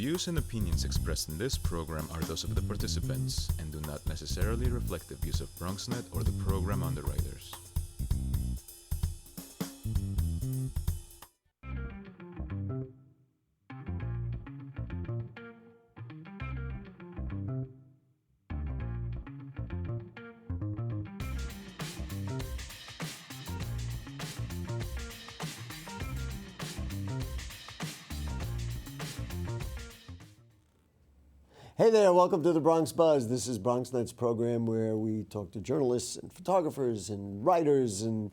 views and opinions expressed in this program are those of the participants and do not necessarily reflect the views of BronxNet or the program underwriters. Hey there, welcome to the Bronx Buzz. This is BronxNet's program where we talk to journalists and photographers and writers and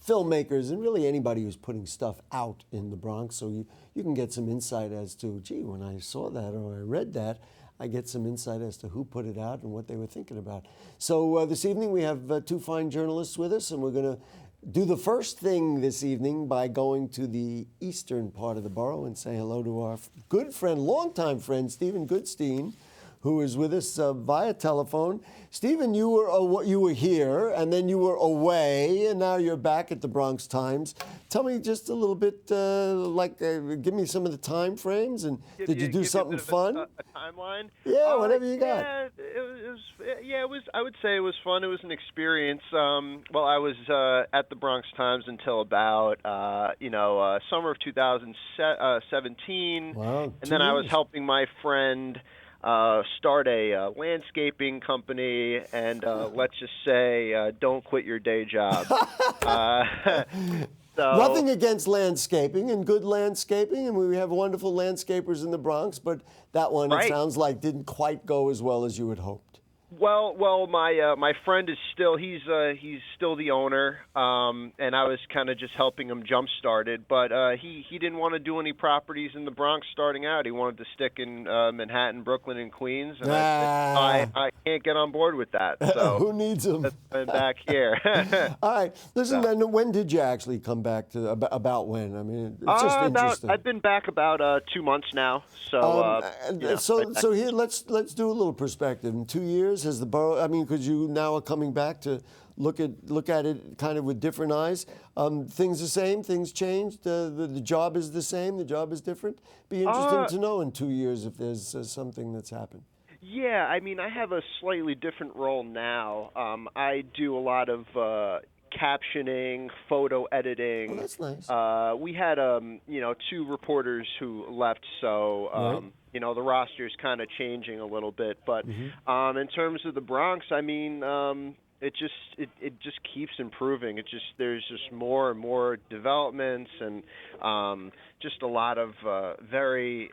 filmmakers and really anybody who's putting stuff out in the Bronx. So you can get some insight as to, gee, when I saw that or I read that, I get some insight as to who put it out and what they were thinking about. So this evening we have two fine journalists with us, and we're going to do the first thing this evening by going to the eastern part of the borough and say hello to our good friend, longtime friend, Stephen Goodstein, who is with us via telephone. Stephen, you were here, and then you were away, and now you're back at the Bronx Times. Tell me just a little bit, give me some of the time frames, and did you do something fun? A timeline? Yeah, whatever you got. Yeah, it was. I would say it was fun. It was an experience. Well, I was at the Bronx Times until about summer of 2017. Wow, and then I was helping my friend start a landscaping company, and let's just say, don't quit your day job. So, nothing against landscaping and good landscaping, and we have wonderful landscapers in the Bronx, but that one, right. It sounds like, didn't quite go as well as you had hoped. Well, my friend is still he's still the owner, and I was kind of just helping him jumpstart it. But he didn't want to do any properties in the Bronx starting out. He wanted to stick in Manhattan, Brooklyn, and Queens. And I can't get on board with that. So who needs them? I'm back here. All right, listen. Then when did you actually come back to? About when? I mean, it's just interesting. I've been back about 2 months now. So so here let's do a little perspective. In 2 years, has the borough? I mean, because you now are coming back to look at it kind of with different eyes. Things the same, things changed. The job is the same. The job is different. Be interesting to know in 2 years if there's something that's happened. Yeah, I mean, I have a slightly different role now. I do a lot of captioning, photo editing. Oh, that's nice. We had 2 reporters who left, so right. The roster is kind of changing a little bit. But in terms of the Bronx, I mean, it just keeps improving. There's just more and more developments, and just a lot of very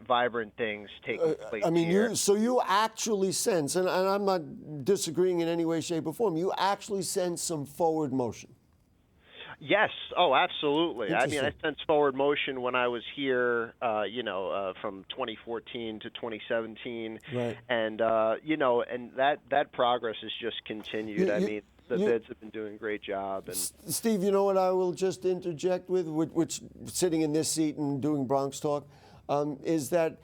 vibrant things taking place. I mean, here. you actually sense, and I'm not disagreeing in any way, shape, or form. You actually sense some forward motion. Yes. Oh, absolutely. I mean, I sensed forward motion when I was here, from 2014 to 2017. Right. And, and that progress has just continued. I mean, the bids have been doing a great job. And Steve, you know what I will just interject with, which sitting in this seat and doing Bronx Talk, is that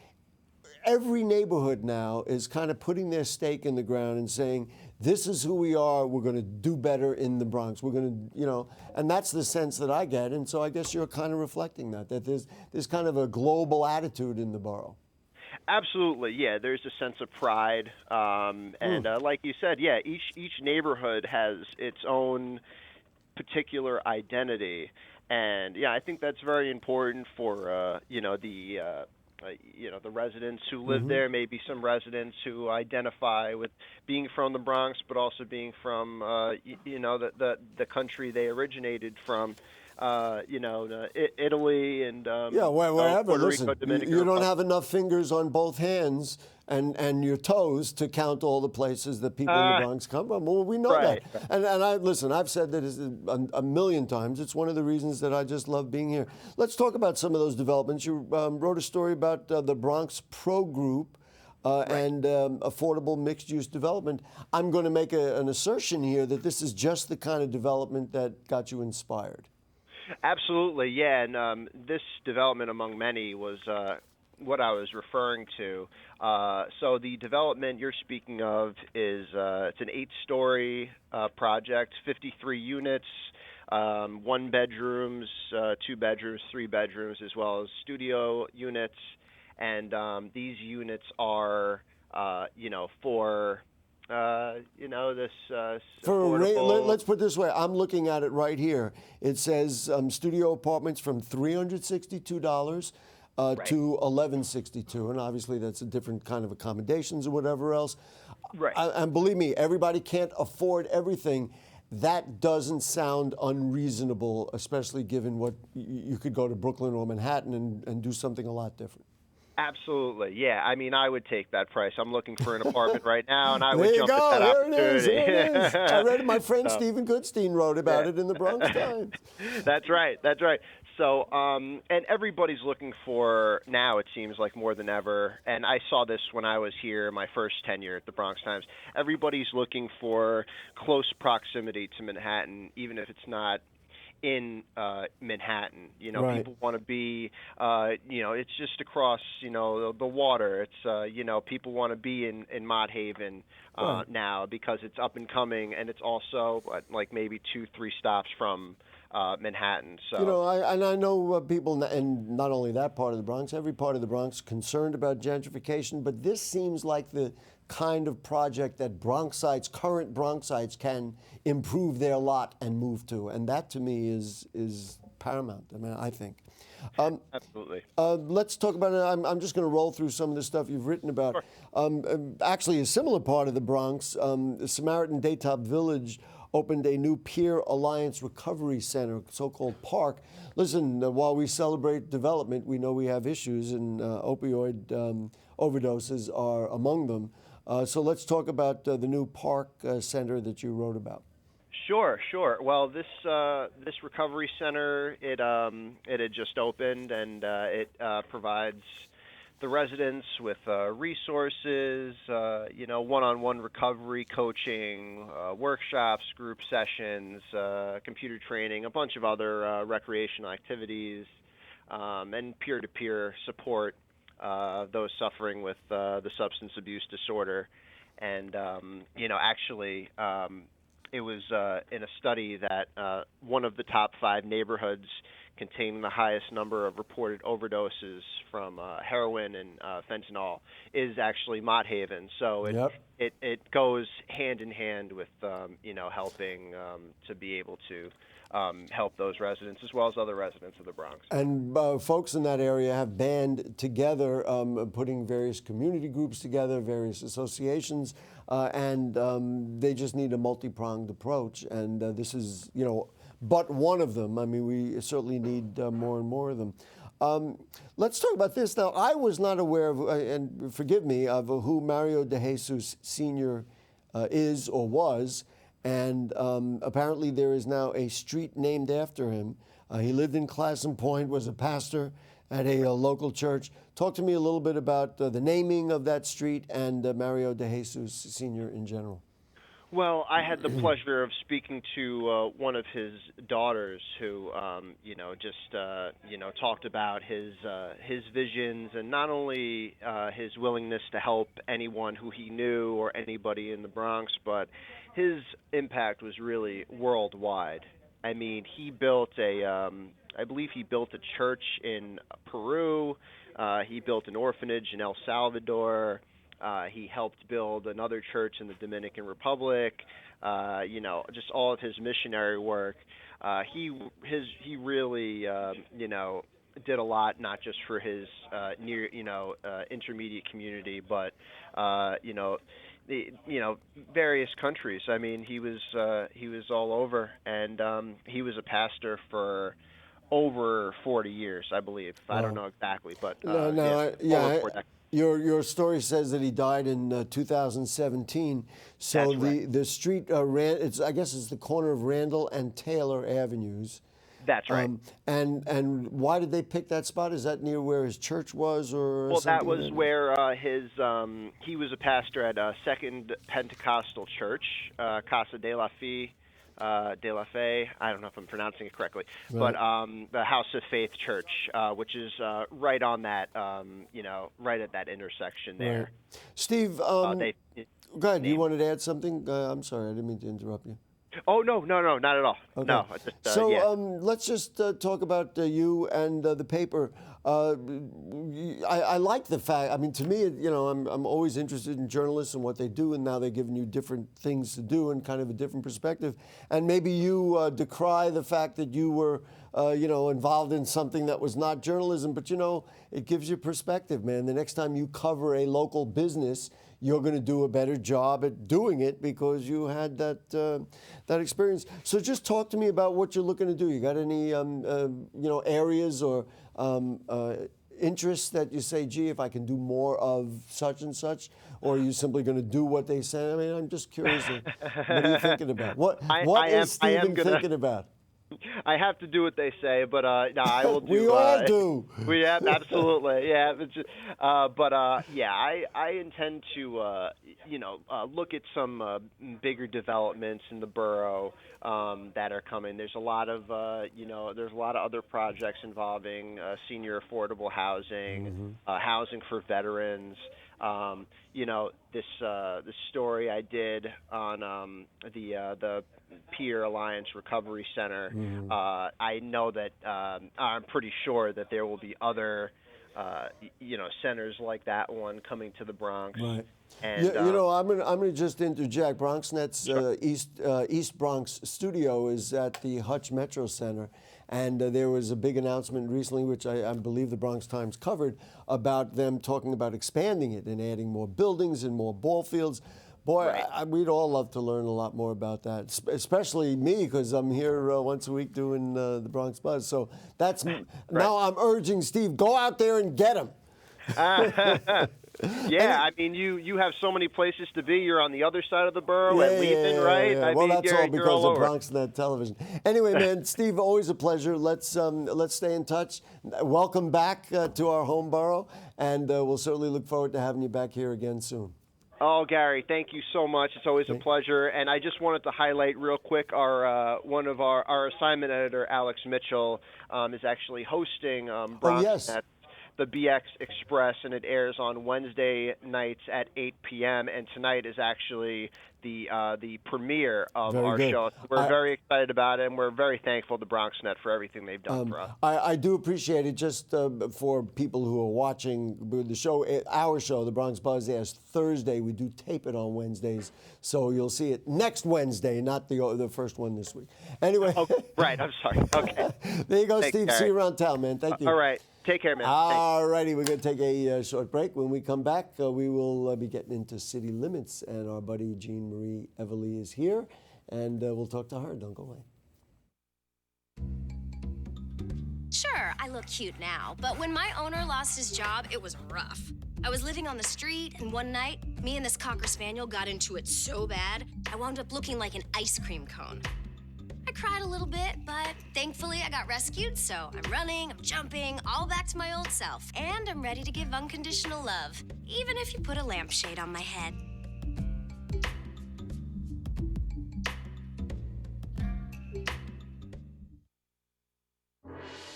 every neighborhood now is kind of putting their stake in the ground and saying, this is who we are. We're going to do better in the Bronx. We're going to, and that's the sense that I get. And so I guess you're kind of reflecting that there's kind of a global attitude in the borough. Absolutely, yeah. There's a sense of pride, and like you said, yeah. Each neighborhood has its own particular identity, and yeah, I think that's very important for the residents who live there, maybe some residents who identify with being from the Bronx, but also being from, the country they originated from, Italy and wherever. Puerto Listen, Rico, Dominican you don't Republic. have enough fingers on both hands and your toes to count all the places that people in the Bronx come from. Well, we know right. that. And I've said that a million times. It's one of the reasons that I just love being here. Let's talk about some of those developments. You wrote a story about the Bronx Pro Group and affordable mixed-use development. I'm going to make an assertion here that this is just the kind of development that got you inspired. Absolutely, yeah. And this development, among many, was what I was referring to. So the development you're speaking of is it's an 8-story project, 53 units, one bedrooms, two bedrooms, three bedrooms, as well as studio units. And these units are, for this affordable. Let's put it this way. I'm looking at it right here. It says studio apartments from $362 Right. to $1,162, and obviously that's a different kind of accommodations or whatever else. Right. And believe me, everybody can't afford everything. That doesn't sound unreasonable, especially given what you could go to Brooklyn or Manhattan and do something a lot different. Absolutely, yeah. I mean, I would take that price. I'm looking for an apartment right now, and I There would you jump go. at that There opportunity. it is. I read it. My friend Stephen Goodstein wrote about it in the Bronx Times. That's right. That's right. So, and everybody's looking for now. It seems like more than ever. And I saw this when I was here, my first tenure at the Bronx Times. Everybody's looking for close proximity to Manhattan, even if it's not in Manhattan. Right. People want to be, it's just across, the water. It's, people want to be in Mott Haven Right. now because it's up and coming, and it's also like maybe 2-3 stops from Manhattan. So I know people, and not only that part of the Bronx, every part of the Bronx concerned about gentrification, but this seems like the kind of project that current Bronxites can improve their lot and move to, and that to me is paramount. I mean, I think. Absolutely. Let's talk about it. I'm just going to roll through some of the stuff you've written about. Sure. Actually, a similar part of the Bronx, the Samaritan Daytop Village opened a new Peer Alliance Recovery Center, so-called park. Listen, while we celebrate development, we know we have issues, and opioid overdoses are among them. So let's talk about the new park center that you wrote about. Sure. Well, this recovery center, it had just opened, and it provides the residents with resources, one-on-one recovery coaching, workshops, group sessions, computer training, a bunch of other recreational activities, and peer-to-peer support those suffering with the substance abuse disorder. And actually, it was in a study that one of the top 5 neighborhoods containing the highest number of reported overdoses from heroin and fentanyl is actually Mott Haven. So it goes hand in hand with helping to be able to help those residents as well as other residents of the Bronx. And folks in that area have band together, putting various community groups together, various associations, and they just need a multi-pronged approach. And this is, but one of them. I mean, we certainly need more and more of them. Let's talk about this. Now, I was not aware of, and forgive me, of who Mario de Jesus Sr. Is or was. And apparently there is now a street named after him. He lived in Classen Point, was a pastor at a local church. Talk to me a little bit about the naming of that street and Mario de Jesus Sr. in general. Well, I had the pleasure of speaking to one of his daughters who, talked about his visions, and not only his willingness to help anyone who he knew or anybody in the Bronx, but his impact was really worldwide. I mean, he built I believe he built a church in Peru. He built an orphanage in El Salvador. He helped build another church in the Dominican Republic. Just all of his missionary work. He really, did a lot, not just for his intermediate community, but various countries. I mean, he was all over, and he was a pastor for over 40 years, I believe. I don't know exactly, but Your story says that he died in 2017. So the street I guess it's the corner of Randall and Taylor Avenues. That's right. And why did they pick that spot? Is that near where his church was, or? Well, that was where he was a pastor at Second Pentecostal Church, Casa de la Fe. I don't know if I'm pronouncing it correctly, right. But the House of Faith Church, which is right on that, right at that intersection there. Right. Steve, go ahead. You wanted to add something? I'm sorry, I didn't mean to interrupt you. Oh no, not at all. Okay. No, I just, So yeah. let's just talk about you and the paper. I like the fact. I mean, to me, I'm always interested in journalists and what they do, and now they're giving you different things to do and kind of a different perspective. And maybe you decry the fact that you were, involved in something that was not journalism, but it gives you perspective, man. The next time you cover a local business, you're going to do a better job at doing it because you had that experience. So just talk to me about what you're looking to do. You got any areas or interests that you say, gee, if I can do more of such and such, or are you simply going to do what they say? I mean, I'm just curious. What are you thinking about? What is Stephen thinking about? I have to do what they say, but no, I will do. We all do. We have absolutely, yeah. I intend to, look at some bigger developments in the borough that are coming. There's a lot of, there's a lot of other projects involving senior affordable housing, housing for veterans. This story I did on the Peer Alliance Recovery Center. I know that I'm pretty sure that there will be other, centers like that one coming to the Bronx. Right. And, I'm gonna just interject. BronxNet's East Bronx studio is at the Hutch Metro Center, and there was a big announcement recently, which I believe the Bronx Times covered, about them talking about expanding it and adding more buildings and more ball fields. Boy, right. we'd all love to learn a lot more about that, especially me, because I'm here once a week doing the Bronx Buzz. So that's now I'm urging Steve, go out there and get him. Yeah, I mean, you have so many places to be. You're on the other side of the borough at Leaving, right? Yeah. I Well, mean, that's all because of over. BronxNet Television. Anyway, man, Steve, always a pleasure. Let's stay in touch. Welcome back to our home borough, and we'll certainly look forward to having you back here again soon. Oh, Gary, thank you so much. It's always a pleasure. And I just wanted to highlight real quick one of our assignment editor, Alex Mitchell, is actually hosting BronxNet, the BX Express, and it airs on Wednesday nights at 8 p.m. And tonight is actually the premiere of our show. We're very excited about it, and we're very thankful to BronxNet for everything they've done for us. I do appreciate it. Just for people who are watching the show, our show, the Bronx Buzz, airs Thursday. We do tape it on Wednesdays, so you'll see it next Wednesday, not the first one this week. Anyway. Oh, right, I'm sorry. Okay. There you go, Thanks, Steve. Gary. See you around town, man. Thank you. All right. Take care, man. All righty, we're going to take a short break. When we come back, we will be getting into city limits, and our buddy Jeanmarie Evelly is here, and we'll talk to her. Don't go away. Sure, I look cute now, but when my owner lost his job, it was rough. I was living on the street, and one night, me and this Cocker Spaniel got into it so bad, I wound up looking like an ice cream cone. I cried a little bit, but thankfully I got rescued, so I'm running, I'm jumping, all back to my old self. And I'm ready to give unconditional love, even if you put a lampshade on my head.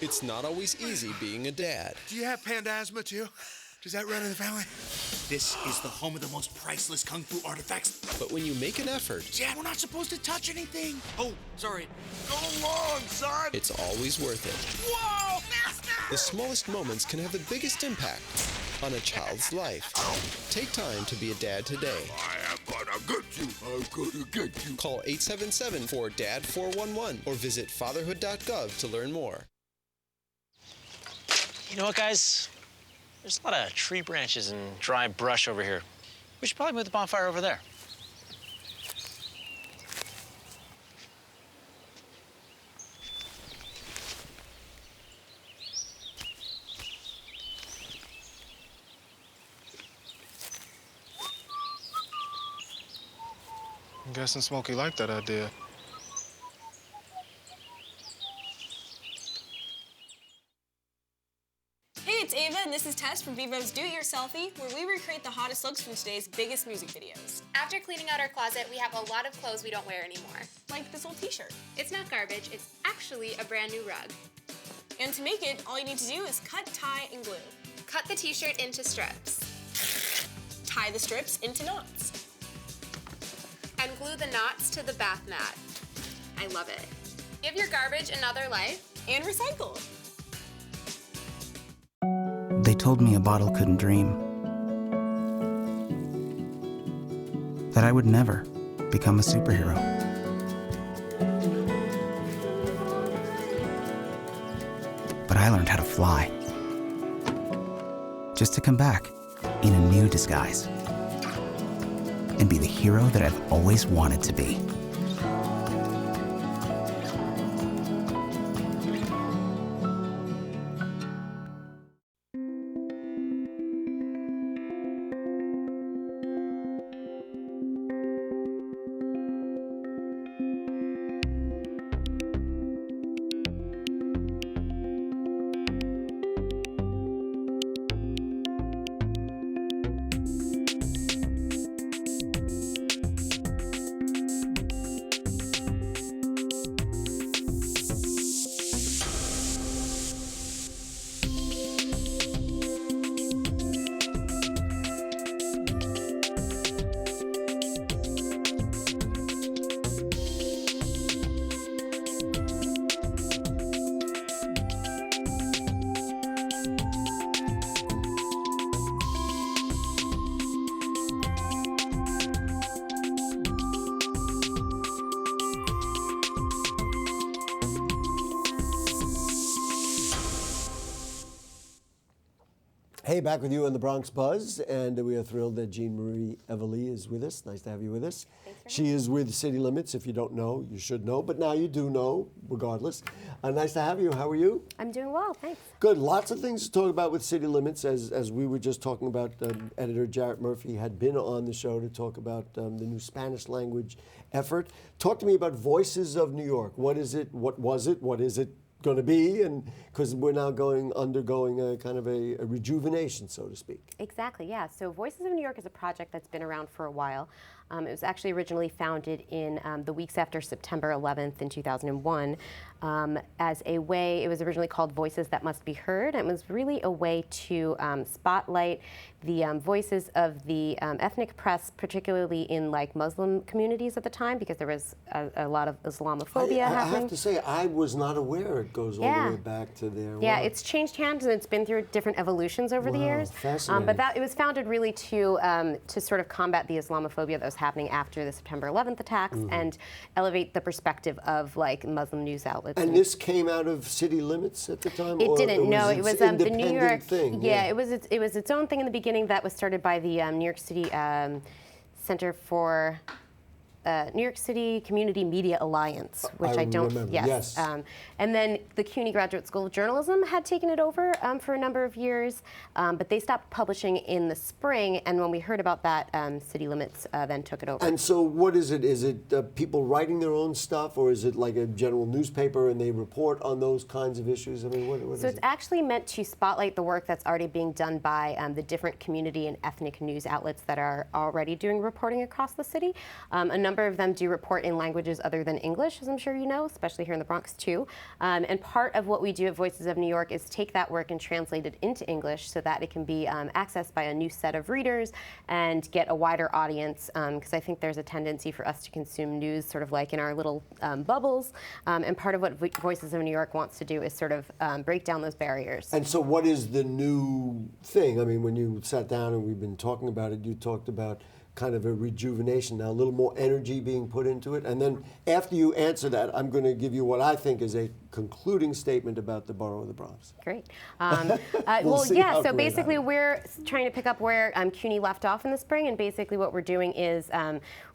It's not always easy being a dad. Do you have panda asthma too? Does that run in the family? This is the home of the most priceless kung fu artifacts. But when you make an effort, Dad, we're not supposed to touch anything. Oh, sorry. Go along, son. it's always worth it. Whoa, master! The smallest moments can have the biggest impact on a child's life. Take time to be a dad today. I am gonna get you. I'm gonna get you. Call 877-4DAD-411 or visit fatherhood.gov to learn more. You know what, guys? There's a lot of tree branches and dry brush over here. We should probably move the bonfire over there. I'm guessing Smokey liked that idea. Hey, it's Ava, and this is Tess from Vivo's Do It Yourselfie, where we recreate the hottest looks from today's biggest music videos. After cleaning out our closet, we have a lot of clothes we don't wear anymore. Like this old t-shirt. It's not garbage, it's actually a brand new rug. And to make it, all you need to do is cut, tie, and glue. Cut the t-shirt into strips. Tie the strips into knots. And glue the knots to the bath mat. I love it. Give your garbage another life. And recycle. They told me a bottle couldn't dream. That I would never become a superhero. But I learned how to fly. Just to come back in a new disguise. And be the hero that I've always wanted to be. Hey, back with you on the Bronx Buzz, and we are thrilled that Jeanmarie Evelly is with us. Nice to have you with us. She is with City Limits. If you don't know, you should know, but now you do know, regardless. Nice to have you. How are you? I'm doing well, thanks. Good. Lots of things to talk about with City Limits, as we were just talking about. Editor Jarrett Murphy had been on the show to talk about the new Spanish language effort. Talk to me about Voices of New York. What is it? What was it? What is it going to be? And because we're now undergoing a kind of a rejuvenation, so to speak. Exactly, yeah. So Voices of New York is a project that's been around for a while. It was actually originally founded in the weeks after September 11th in 2001 as a way. It was originally called Voices That Must Be Heard, and it was really a way to spotlight the voices of the ethnic press, particularly in like Muslim communities at the time, because there was a lot of Islamophobia happening. I have to say, I was not aware it goes all the way back to there. Yeah, it's changed hands and it's been through different evolutions over the years. Fascinating. But it was founded really to sort of combat the Islamophobia that was happening after the September 11th attacks and elevate the perspective of like Muslim news outlets. And this came out of City Limits at the time? It didn't. No, it was the New York thing. Yeah, it was its own thing in the beginning that was started by the New York City Center for New York City Community Media Alliance, which I don't remember. Yes. And then the CUNY Graduate School of Journalism had taken it over for a number of years, but they stopped publishing in the spring. And when we heard about that, City Limits then took it over. And so, what is it? Is it people writing their own stuff, or is it like a general newspaper and they report on those kinds of issues? I mean, what is it? So it's actually meant to spotlight the work that's already being done by the different community and ethnic news outlets that are already doing reporting across the city. A number of them do report in languages other than English, as I'm sure you know, especially here in the Bronx too. And part of what we do at Voices of New York is take that work and translate it into English so that it can be accessed by a new set of readers and get a wider audience, because I think there's a tendency for us to consume news sort of like in our little bubbles. And part of what Voices of New York wants to do is sort of break down those barriers. And so what is the new thing? I mean, when you sat down and we've been talking about it, you talked about kind of a rejuvenation now, a little more energy being put into it. And then after you answer that, I'm going to give you what I think is a concluding statement about the borough of the Bronx. Great. We'll yeah, so basically we're trying to pick up where CUNY left off in the spring, and basically what we're doing is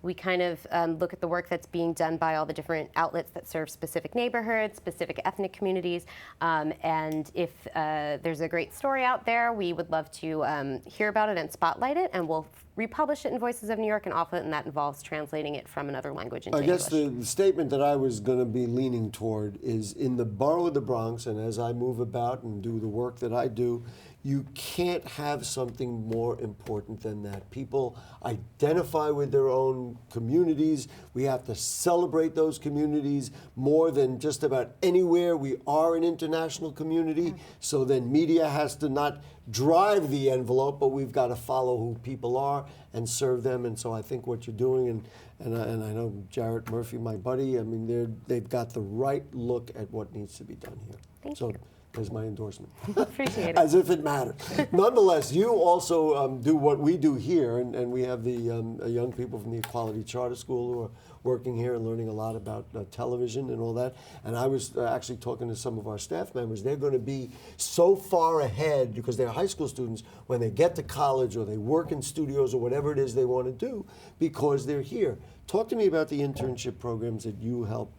we kind of look at the work that's being done by all the different outlets that serve specific neighborhoods, specific ethnic communities, and if there's a great story out there, we would love to hear about it and spotlight it, and we'll republish it in Voices of New York and offer it, and that involves translating it from another language into English. I guess the statement that I was going to be leaning toward is in the borough of the Bronx, and as I move about and do the work that I do, You can't have something more important than that. People identify with their own communities. We have to celebrate those communities more than just about anywhere. We are an international community, so then media has to not drive the envelope, but we've got to follow who people are and serve them. And so I think what you're doing, and I know Jarrett Murphy, my buddy, I mean, they've got the right look at what needs to be done here. Thank you. There's my endorsement. Appreciate it. As if it mattered. Nonetheless, you also do what we do here, and we have the young people from the Equality Charter School who are working here and learning a lot about television and all that. And I was actually talking to some of our staff members. They're going to be so far ahead because they're high school students when they get to college or they work in studios or whatever it is they want to do because they're here. Talk to me about the internship programs that you help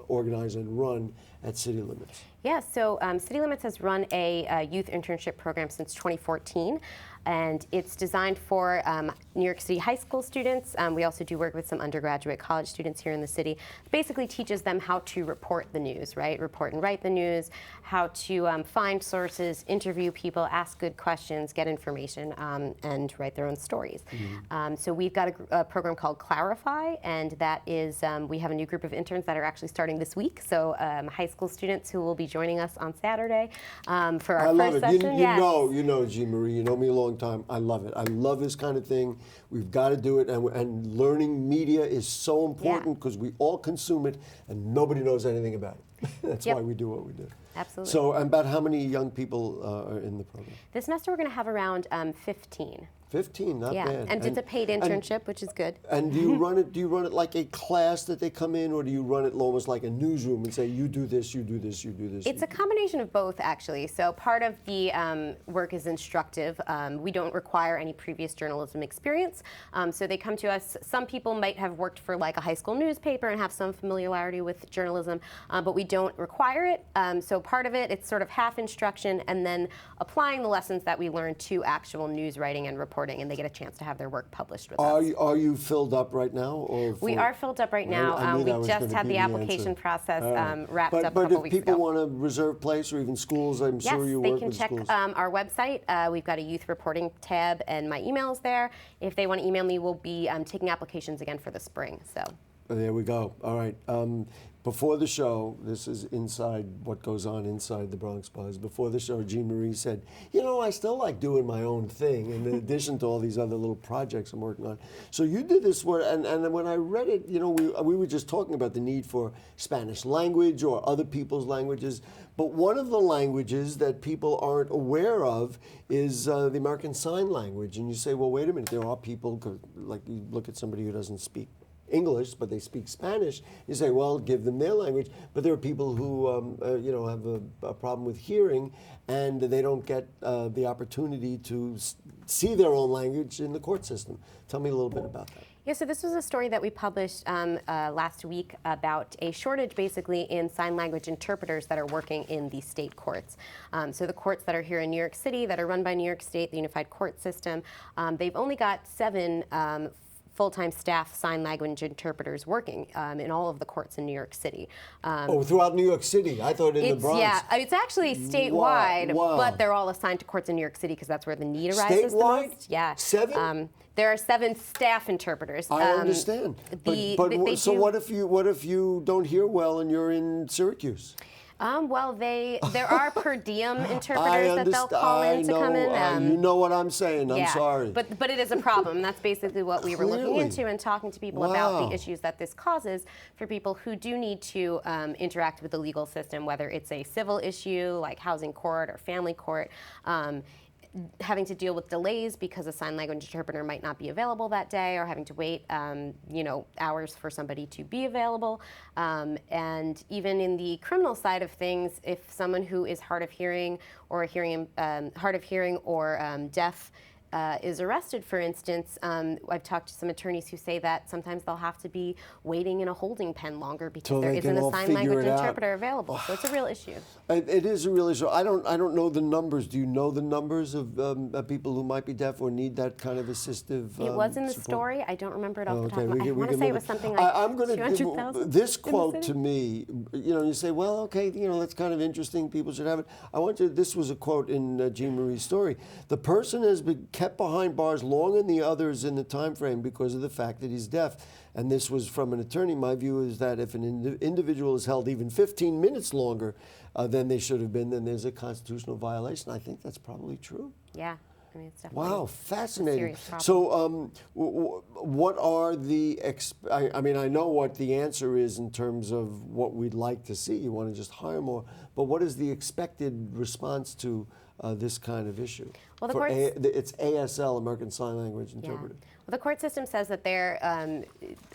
organize and run at City Limits. Yeah, so City Limits has run a youth internship program since 2014. And it's designed for New York City high school students. We also do work with some undergraduate college students here in the city. It basically teaches them how to report the news, right? Report and write the news, how to find sources, interview people, ask good questions, get information, and write their own stories. Mm-hmm. So we've got a program called Clarify, and that is, we have a new group of interns that are actually starting this week. So high school students who will be joining us on Saturday for our first session. You know, Jeanmarie, you know me a long time. I love it. I love this kind of thing. We've got to do it, and learning media is so important because we all consume it, and nobody knows anything about it. That's why we do what we do. Absolutely. So, about how many young people are in the program? This semester we're going to have around 15. 15, not bad. And it's a paid internship, which is good. And do you run it? Do you run it like a class that they come in, or do you run it almost like a newsroom and say, you do this, you do this, you do this? It's a combination of both, actually. So part of the work is instructive. We don't require any previous journalism experience. So they come to us. Some people might have worked for like a high school newspaper and have some familiarity with journalism, but we don't require it. So part of it, it's sort of half instruction and then applying the lessons that we learn to actual news writing and reporting, and they get a chance to have their work published with us. Are you filled up right now? We are filled up right now. We just had the application process wrapped up a couple weeks ago. But if people want to reserve place, or even schools, I'm sure you work with schools. Yes, they can check our website. We've got a youth reporting tab, and my email's there. If they want to email me, we'll be taking applications again for the spring. So. There we go. All right. Before the show, this is inside what goes on inside the Bronx Buzz. Before the show, Jeanmarie said, you know, I still like doing my own thing in addition to all these other little projects I'm working on. So you did this work, and when I read it, you know, we were just talking about the need for Spanish language or other people's languages. But one of the languages that people aren't aware of is the American Sign Language. And you say, well, wait a minute, there are people, like you look at somebody who doesn't speak English, but they speak Spanish. You say, well, give them their language. But there are people who, you know, have a problem with hearing, and they don't get the opportunity to see their own language in the court system. Tell me a little bit about that. Yeah, so this was a story that we published last week about a shortage basically in sign language interpreters that are working in the state courts. So the courts that are here in New York City that are run by New York State, the Unified Court System, they've only got 7 full-time staff sign language interpreters working in all of the courts in New York City. Throughout New York City? I thought in the Bronx. Yeah, it's actually statewide, but they're all assigned to courts in New York City because that's where the need arises the most. Yeah. 7? There are 7 staff interpreters. I understand. So what if you don't hear well and you're in Syracuse? Well, there are per diem interpreters that they'll call in to come in. You know what I'm saying. I'm sorry. But it is a problem. That's basically what we were looking into and talking to people about the issues that this causes for people who do need to interact with the legal system, whether it's a civil issue like housing court or family court. Having to deal with delays because a sign language interpreter might not be available that day, or having to wait, hours for somebody to be available. And even in the criminal side of things, if someone who is hard of hearing or deaf is arrested, for instance, I've talked to some attorneys who say that sometimes they'll have to be waiting in a holding pen longer because there isn't a sign language interpreter available. So it's a real issue. It is a real issue. I don't know the numbers. Do you know the numbers of people who might be deaf or need that kind of assistive It was in the support? story. I don't remember it off the top of my head. I want to can say it move was something like I'm gonna 200,000. This quote to me, you say, well, okay, that's kind of interesting. People should have it. This was a quote in Jeanmarie's story. The person has been kept behind bars longer than the others in the time frame because of the fact that he's deaf. And this was from an attorney. My view is that if an individual is held even 15 minutes longer than they should have been, then there's a constitutional violation. I think that's probably true. Yeah. I mean, it's definitely wow, fascinating. A serious problem. So, what are the? I mean, I know what the answer is in terms of what we'd like to see. You want to just hire more, but what is the expected response to this kind of issue? Well, the courts, it's ASL, American Sign Language Interpreter. Yeah. Well, the court system says that they're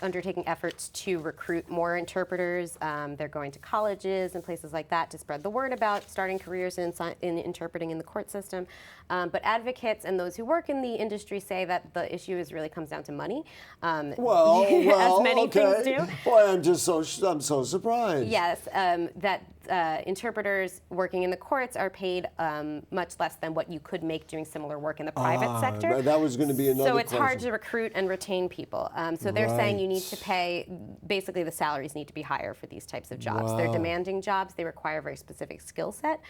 undertaking efforts to recruit more interpreters. They're going to colleges and places like that to spread the word about starting careers in interpreting in the court system. But advocates and those who work in the industry say that the issue really comes down to money. Well, as many things do. Boy, I'm so surprised. Yes, that interpreters working in the courts are paid much less than what you could make doing similar work in the private sector. That was going to be another So it's question. hard to recruit and retain people. So they're saying you need to pay, basically the salaries need to be higher for these types of jobs. Wow. They're demanding jobs. They require a very specific skill set.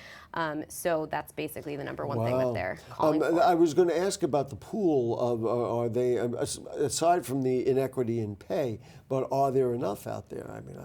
So that's basically the number one thing that they're calling for. I was going to ask about the pool of, are they, aside from the inequity in pay, but are there enough out there? I mean,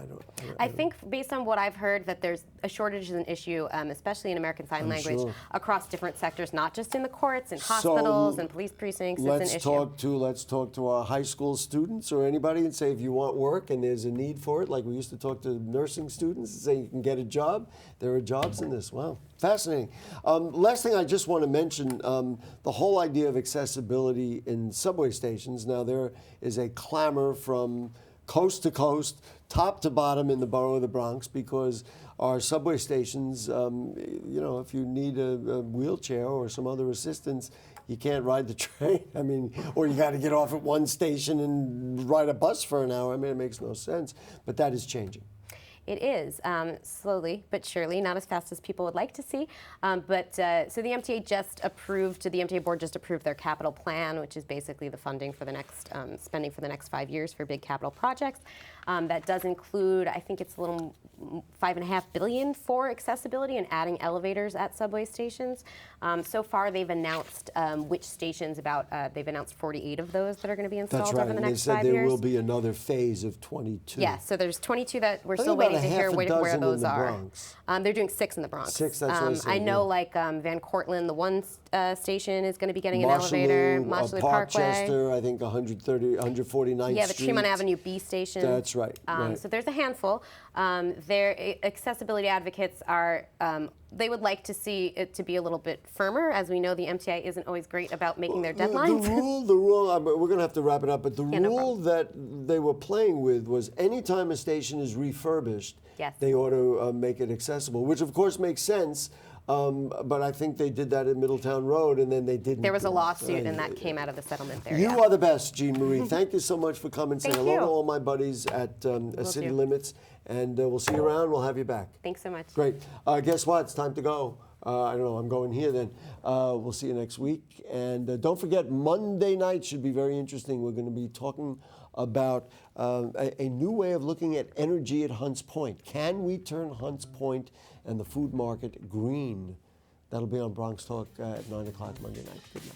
I think based on what I've heard that there's a shortage is an issue, especially in American Sign Language, across different sectors, not just in the courts, in hospitals and police precincts. It's an issue. Let's talk to our high school students or anybody and say if you want work and there's a need for it, like we used to talk to nursing students and say you can get a job. There are jobs in this. Wow, fascinating. Last thing I just want to mention, the whole idea of accessibility in subway stations. Now there is a clamor from coast to coast, top to bottom in the borough of the Bronx because our subway stations, if you need a wheelchair or some other assistance, you can't ride the train. I mean, or you got to get off at one station and ride a bus for an hour. I mean, it makes no sense, but that is changing. It is, slowly but surely, not as fast as people would like to see. So the MTA board just approved their capital plan, which is basically the funding for the next, spending for the next 5 years for big capital projects. That does include, I think it's a little $5.5 billion for accessibility and adding elevators at subway stations. So far, they've announced which stations, they've announced 48 of those that are going to be installed over the next 5 years. That's right, and they said there will be another phase of 22. Yeah, so there's 22 that we're still waiting to hear where those are. They're doing 6 in the Bronx. 6, that's what I said. I know, Van Cortlandt, the one station is going to be getting an elevator. Marshalloo Parkway. Parkchester, I think 149th Street. Yeah, the Tremont Avenue B station. That's right. So there's a handful. Their accessibility advocates are, they would like to see it to be a little bit firmer. As we know, the MTA isn't always great about making their deadlines. The rule, we're going to have to wrap it up, but the rule that they were playing with was anytime a station is refurbished, they ought to make it accessible, which of course makes sense. But I think they did that at Middletown Road, and then they didn't. There was a lawsuit, and that came out of the settlement there. You are the best, Jeanmarie. Thank you so much for coming. Say hello to all my buddies at City Limits, and we'll see you around. We'll have you back. Thanks so much. Great. Guess what? It's time to go. I don't know. I'm going here then. We'll see you next week. And don't forget, Monday night should be very interesting. We're going to be talking about a new way of looking at energy at Hunts Point. Can we turn Hunts Point and the food market green? That'll be on Bronx Talk at 9 o'clock Monday night. Good night.